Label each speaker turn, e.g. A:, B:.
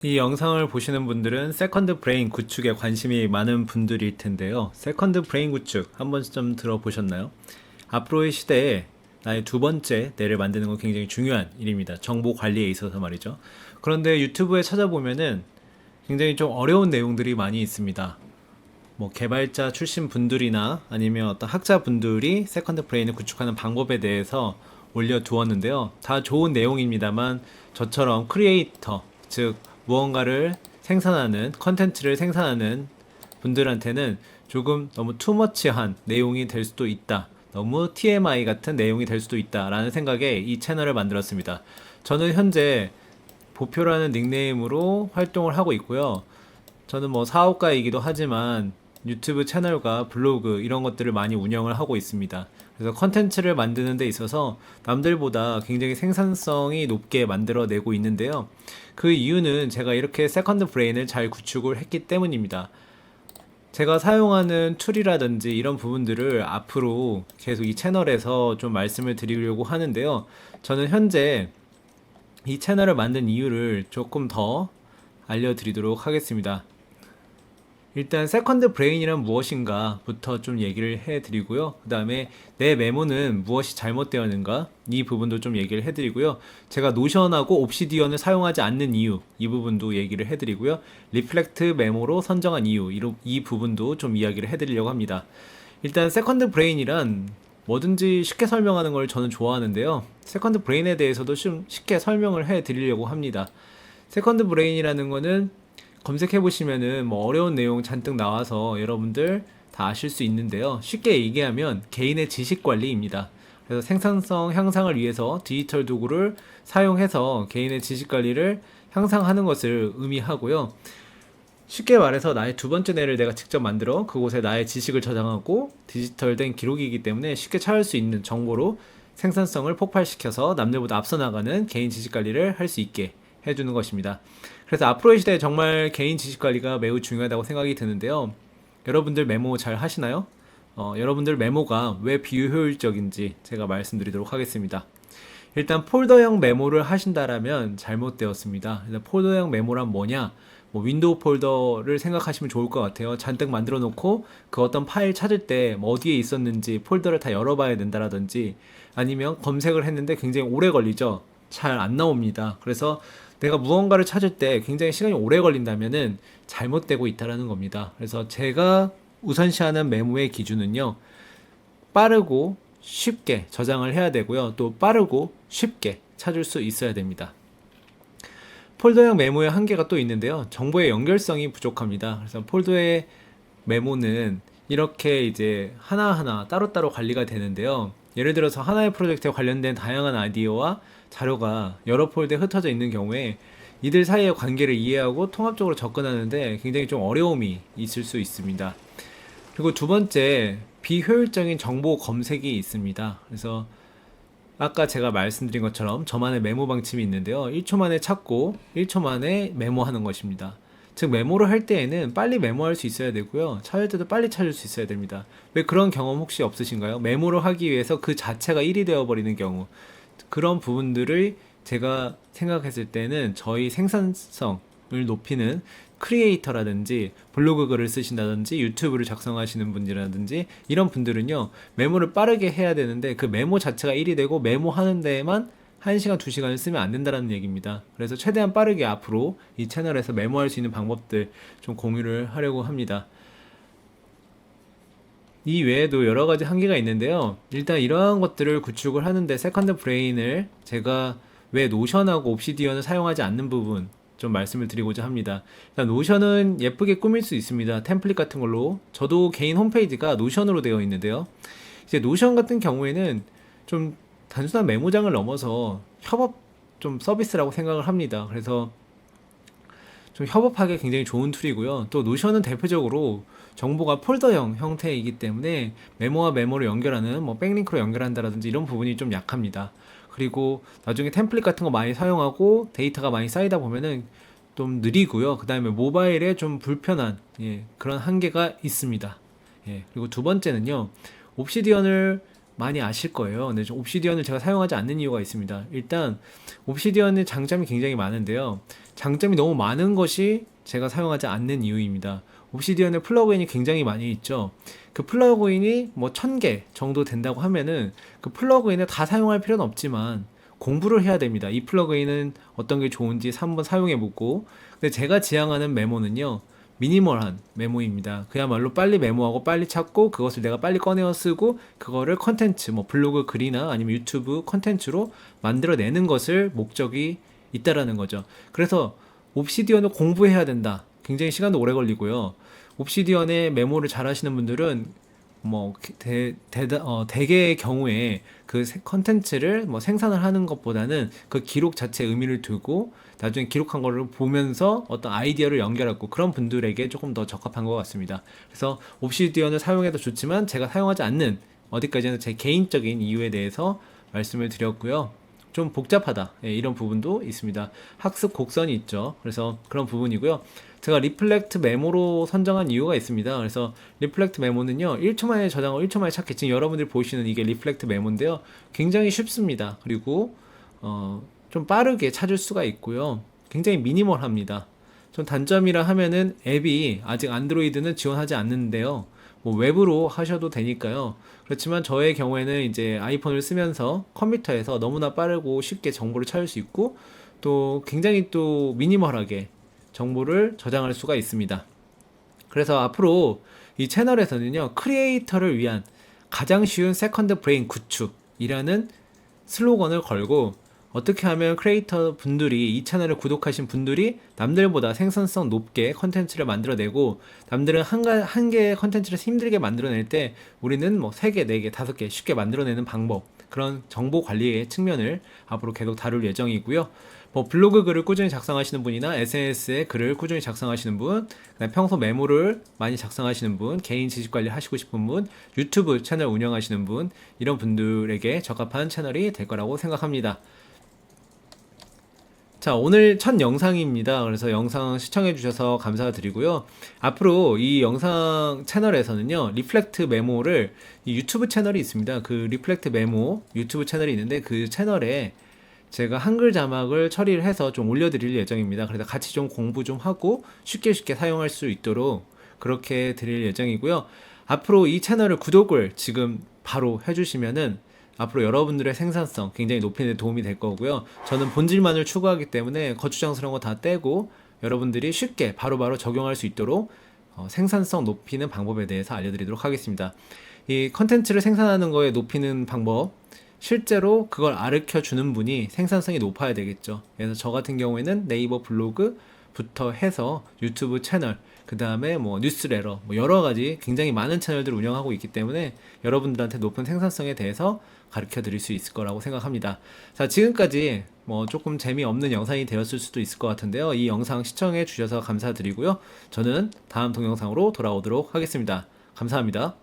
A: 이 영상을 보시는 분들은 세컨드 브레인 구축에 관심이 많은 분들일 텐데요. 세컨드 브레인 구축 한번 좀 들어보셨나요? 앞으로의 시대에 나의 두 번째 뇌를 만드는 건 굉장히 중요한 일입니다. 정보 관리에 있어서 말이죠. 그런데 유튜브에 찾아보면은 굉장히 좀 어려운 내용들이 많이 있습니다. 뭐 개발자 출신 분들이나 아니면 어떤 학자 분들이 세컨드 브레인을 구축하는 방법에 대해서 올려두었는데요. 다 좋은 내용입니다만 저처럼 크리에이터, 즉 무언가를 생산하는 컨텐츠를 생산하는 분들한테는 조금 너무 투머치한 내용이 될 수도 있다. 너무 TMI 같은 내용이 될 수도 있다라는 생각에 이 채널을 만들었습니다. 저는 현재 보표라는 닉네임으로 활동을 하고 있고요. 저는 뭐 사업가이기도 하지만 유튜브 채널과 블로그 이런 것들을 많이 운영을 하고 있습니다. 그래서 컨텐츠를 만드는 데 있어서 남들보다 굉장히 생산성이 높게 만들어내고 있는데요. 그 이유는 제가 이렇게 세컨드 브레인을 잘 구축을 했기 때문입니다. 제가 사용하는 툴이라든지 이런 부분들을 앞으로 계속 이 채널에서 좀 말씀을 드리려고 하는데요. 저는 현재 이 채널을 만든 이유를 조금 더 알려드리도록 하겠습니다. 일단 세컨드 브레인이란 무엇인가부터 좀 얘기를 해드리고요. 그 다음에 내 메모는 무엇이 잘못되었는가 이 부분도 좀 얘기를 해드리고요. 제가 노션하고 옵시디언을 사용하지 않는 이유 이 부분도 얘기를 해드리고요. 리플렉트 메모로 선정한 이유 이 부분도 좀 이야기를 해드리려고 합니다. 일단 세컨드 브레인이란 뭐든지 쉽게 설명하는 걸 저는 좋아하는데요. 세컨드 브레인에 대해서도 좀 쉽게 설명을 해드리려고 합니다. 세컨드 브레인이라는 거는 검색해 보시면은 뭐 어려운 내용 잔뜩 나와서 여러분들 다 아실 수 있는데요. 쉽게 얘기하면 개인의 지식 관리입니다. 그래서 생산성 향상을 위해서 디지털 도구를 사용해서 개인의 지식 관리를 향상하는 것을 의미하고요. 쉽게 말해서 나의 두 번째 뇌를 내가 직접 만들어 그곳에 나의 지식을 저장하고 디지털된 기록이기 때문에 쉽게 찾을 수 있는 정보로 생산성을 폭발시켜서 남들보다 앞서 나가는 개인 지식 관리를 할 수 있게 해주는 것입니다. 그래서 앞으로의 시대에 정말 개인 지식 관리가 매우 중요하다고 생각이 드는데요. 여러분들 메모 잘 하시나요? 여러분들 메모가 왜 비효율적인지 제가 말씀드리도록 하겠습니다. 일단 폴더형 메모를 하신다라면 잘못되었습니다. 폴더형 메모란 뭐냐? 뭐 윈도우 폴더를 생각하시면 좋을 것 같아요. 잔뜩 만들어 놓고 그 어떤 파일 찾을 때 뭐 어디에 있었는지 폴더를 다 열어봐야 된다라든지 아니면 검색을 했는데 굉장히 오래 걸리죠. 잘 안 나옵니다. 그래서 내가 무언가를 찾을 때 굉장히 시간이 오래 걸린다면은 잘못되고 있다라는 겁니다. 그래서 제가 우선시하는 메모의 기준은요. 빠르고 쉽게 저장을 해야 되고요. 또 빠르고 쉽게 찾을 수 있어야 됩니다. 폴더형 메모의 한계가 또 있는데요. 정보의 연결성이 부족합니다. 그래서 폴더의 메모는 이렇게 이제 하나하나 따로따로 관리가 되는데요. 예를 들어서 하나의 프로젝트에 관련된 다양한 아이디어와 자료가 여러 폴더에 흩어져 있는 경우에 이들 사이의 관계를 이해하고 통합적으로 접근하는데 굉장히 좀 어려움이 있을 수 있습니다. 그리고 두 번째, 비효율적인 정보 검색이 있습니다. 그래서 아까 제가 말씀드린 것처럼 저만의 메모 방침이 있는데요. 1초 만에 찾고 1초 만에 메모하는 것입니다. 즉 메모를 할 때에는 빨리 메모할 수 있어야 되고요. 찾을 때도 빨리 찾을 수 있어야 됩니다. 왜 그런 경험 혹시 없으신가요? 메모를 하기 위해서 그 자체가 1이 되어버리는 경우. 그런 부분들을 제가 생각했을 때는 저희 생산성을 높이는 크리에이터라든지 블로그 글을 쓰신다든지 유튜브를 작성하시는 분이라든지 이런 분들은요 메모를 빠르게 해야 되는데 그 메모 자체가 1이 되고 메모하는 데에만 1시간, 2시간을 쓰면 안 된다는 얘기입니다. 그래서 최대한 빠르게 앞으로 이 채널에서 메모할 수 있는 방법들 좀 공유를 하려고 합니다. 이 외에도 여러 가지 한계가 있는데요. 일단 이러한 것들을 구축을 하는데 세컨드 브레인을 제가 왜 노션하고 옵시디언을 사용하지 않는 부분 좀 말씀을 드리고자 합니다. 일단 노션은 예쁘게 꾸밀 수 있습니다. 템플릿 같은 걸로. 저도 개인 홈페이지가 노션으로 되어 있는데요. 이제 노션 같은 경우에는 좀 단순한 메모장을 넘어서 협업 좀 서비스라고 생각을 합니다. 그래서 좀 협업하기 굉장히 좋은 툴이고요. 또 노션은 대표적으로 정보가 폴더형 형태이기 때문에 메모와 메모를 연결하는 뭐 백링크로 연결한다라든지 이런 부분이 좀 약합니다. 그리고 나중에 템플릿 같은 거 많이 사용하고 데이터가 많이 쌓이다 보면은 좀 느리고요. 그 다음에 모바일에 좀 불편한 그런 한계가 있습니다. 그리고 두 번째는요. 옵시디언을 많이 아실 거예요. 근데 옵시디언을 제가 사용하지 않는 이유가 있습니다. 일단 옵시디언의 장점이 굉장히 많은데요. 장점이 너무 많은 것이 제가 사용하지 않는 이유입니다. 옵시디언의 플러그인이 굉장히 많이 있죠. 그 플러그인이 뭐 1000개 정도 된다고 하면은 그 플러그인을 다 사용할 필요는 없지만 공부를 해야 됩니다. 이 플러그인은 어떤 게 좋은지 한번 사용해보고. 근데 제가 지향하는 메모는요, 미니멀한 메모입니다. 그야말로 빨리 메모하고 빨리 찾고 그것을 내가 빨리 꺼내어 쓰고 그거를 컨텐츠, 뭐 블로그 글이나 아니면 유튜브 컨텐츠로 만들어내는 것을 목적이 있다라는 거죠. 그래서 옵시디언을 공부해야 된다. 굉장히 시간도 오래 걸리고요. 옵시디언의 메모를 잘 하시는 분들은 뭐 대개의 경우에 그 컨텐츠를 뭐 생산을 하는 것보다는 그 기록 자체에 의미를 두고 나중에 기록한 거를 보면서 어떤 아이디어를 연결하고 그런 분들에게 조금 더 적합한 것 같습니다. 그래서 옵시디언을 사용해도 좋지만 제가 사용하지 않는, 어디까지는 제 개인적인 이유에 대해서 말씀을 드렸고요. 좀 복잡하다, 이런 부분도 있습니다. 학습 곡선이 있죠. 그래서 그런 부분이고요. 제가 리플렉트 메모로 선정한 이유가 있습니다. 그래서 리플렉트 메모는요, 1초 만에 저장을 1초 만에 찾기. 지금 여러분들이 보시는 이게 리플렉트 메모인데요, 굉장히 쉽습니다. 그리고 좀 빠르게 찾을 수가 있고요, 굉장히 미니멀합니다. 좀 단점이라 하면은 앱이 아직 안드로이드는 지원하지 않는데요, 뭐 웹으로 하셔도 되니까요. 그렇지만 저의 경우에는 이제 아이폰을 쓰면서 컴퓨터에서 너무나 빠르고 쉽게 정보를 찾을 수 있고 또 굉장히 또 미니멀하게 정보를 저장할 수가 있습니다. 그래서 앞으로 이 채널에서는요, 크리에이터를 위한 가장 쉬운 세컨드 브레인 구축이라는 슬로건을 걸고, 어떻게 하면 크리에이터 분들이, 이 채널을 구독하신 분들이 남들보다 생산성 높게 컨텐츠를 만들어내고, 남들은 한 개의 컨텐츠를 힘들게 만들어낼 때 우리는 뭐 3개, 4개, 5개 쉽게 만들어내는 방법, 그런 정보 관리의 측면을 앞으로 계속 다룰 예정이고요. 뭐 블로그 글을 꾸준히 작성하시는 분이나 SNS에 글을 꾸준히 작성하시는 분, 그다음에 평소 메모를 많이 작성하시는 분, 개인 지식 관리 하시고 싶은 분, 유튜브 채널 운영하시는 분, 이런 분들에게 적합한 채널이 될 거라고 생각합니다. 자, 오늘 첫 영상입니다. 그래서 영상 시청해 주셔서 감사드리고요. 앞으로 이 영상 채널에서는요, 리플렉트 메모를, 이 유튜브 채널이 있습니다. 그 리플렉트 메모 유튜브 채널이 있는데 그 채널에 제가 한글 자막을 처리를 해서 좀 올려드릴 예정입니다. 그래서 같이 좀 공부 좀 하고 쉽게 사용할 수 있도록 그렇게 드릴 예정이고요. 앞으로 이 채널을 구독을 지금 바로 해주시면은 앞으로 여러분들의 생산성 굉장히 높이는 데 도움이 될 거고요. 저는 본질만을 추구하기 때문에 거추장스러운 거 다 떼고 여러분들이 쉽게 바로바로 적용할 수 있도록 생산성 높이는 방법에 대해서 알려드리도록 하겠습니다. 이 컨텐츠를 생산하는 거에 높이는 방법, 실제로 그걸 가르쳐 주는 분이 생산성이 높아야 되겠죠. 그래서 저 같은 경우에는 네이버 블로그부터 해서 유튜브 채널, 그 다음에 뭐 뉴스레터, 뭐 여러 가지 굉장히 많은 채널들을 운영하고 있기 때문에 여러분들한테 높은 생산성에 대해서 가르쳐 드릴 수 있을 거라고 생각합니다. 자, 지금까지 뭐 조금 재미없는 영상이 되었을 수도 있을 것 같은데요. 이 영상 시청해 주셔서 감사드리고요. 저는 다음 동영상으로 돌아오도록 하겠습니다. 감사합니다.